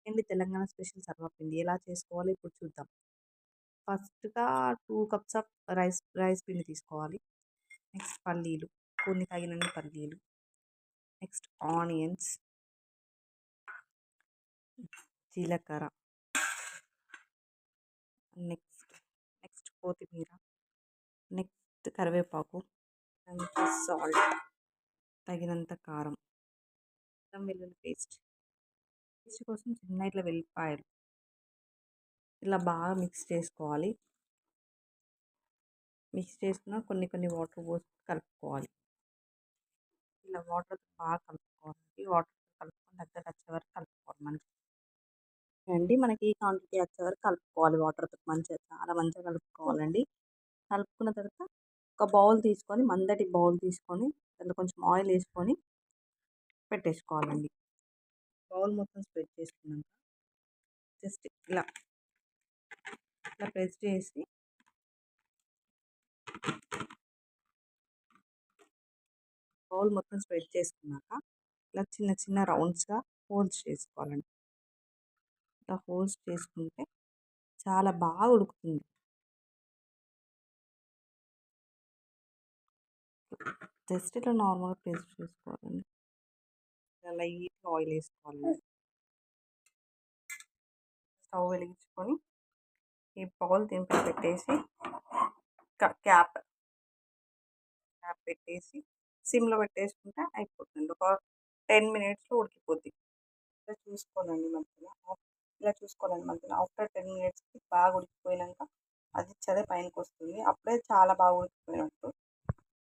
ఏంటి తెలంగాణ స్పెషల్ సర్వపిండి ఎలా చేసుకోవాలో ఇప్పుడు చూద్దాం. ఫస్ట్‌గా 2 కప్స్ ఆఫ్ రైస్ పిండి తీసుకోవాలి. నెక్స్ట్ పల్లీలు, కొన్ని తగినన్ని పల్లీలు, నెక్స్ట్ ఆనియన్స్, జీలకర్ర, నెక్స్ట్ నెక్స్ట్ కొత్తిమీర, నెక్స్ట్ కరివేపాకు, అండ్ సాల్ట్, తగినంత కారం, అల్లం వెల్లుల్లి పేస్ట్ కోసం చిన్న ఇట్లా వెల్లిపాయలు ఇలా బాగా మిక్స్ చేసుకోవాలి. మిక్స్ చేసుకున్న కొన్ని కొన్ని వాటర్ పోసి కలుపుకోవాలి. ఇలా వాటర్‌తో బాగా కలుపుకోవాలి. వాటర్‌తో కలుపుకొని దగ్గరకొచ్చే వరకు కలుపుకోవాలి మంచిగా. మనకి ఈ క్వాంటిటీ వచ్చే వరకు కలుపుకోవాలి వాటర్‌తో మంచిగా చాలా మంచిగా కలుపుకోవాలండి. కలుపుకున్న తర్వాత ఒక బౌల్ తీసుకొని మందటి బౌల్ తీసుకొని దాంట్లో కొంచెం ఆయిల్ వేసుకొని పెట్టేసుకోవాలండి. బౌల్ మొత్తం స్ప్రెడ్ చేసుకున్నాక జస్ట్ ఇలా ఇట్లా ప్రెస్ చేసి బౌల్ మొత్తం స్ప్రెడ్ చేసుకున్నాక ఇలా చిన్న చిన్న రౌండ్స్‌గా హోల్స్ చేసుకోవాలండి. ఇలా హోల్స్ చేసుకుంటే చాలా బాగా ఉడుకుతుంది. జస్ట్ ఇట్లా నార్మల్‌గా ప్రెస్ చేసుకోవాలండి. ఇలా లైట్‌గా ఆయిల్ వేసుకోవాలండి. స్టవ్ వెలిగించుకొని ఈ బౌల్ దీనిపై పెట్టేసి క్యాప్ పెట్టేసి సిమ్‌లో పెట్టేసుకుంటే అయిపోతుంది. ఒక 10 మినిట్స్‌లో ఉడికిపోద్ది. ఇలా చూసుకోవాలండి మధ్యలో. ఇలా చూసుకోవాలండి మధ్యలో. ఆఫ్టర్ 10 మినిట్స్‌కి బాగా ఉడికిపోయినాక అది చదే పైనకొస్తుంది. అప్పుడే చాలా బాగా ఉడికిపోయినట్టు.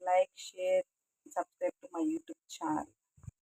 Like, share, subscribe to my YouTube channel.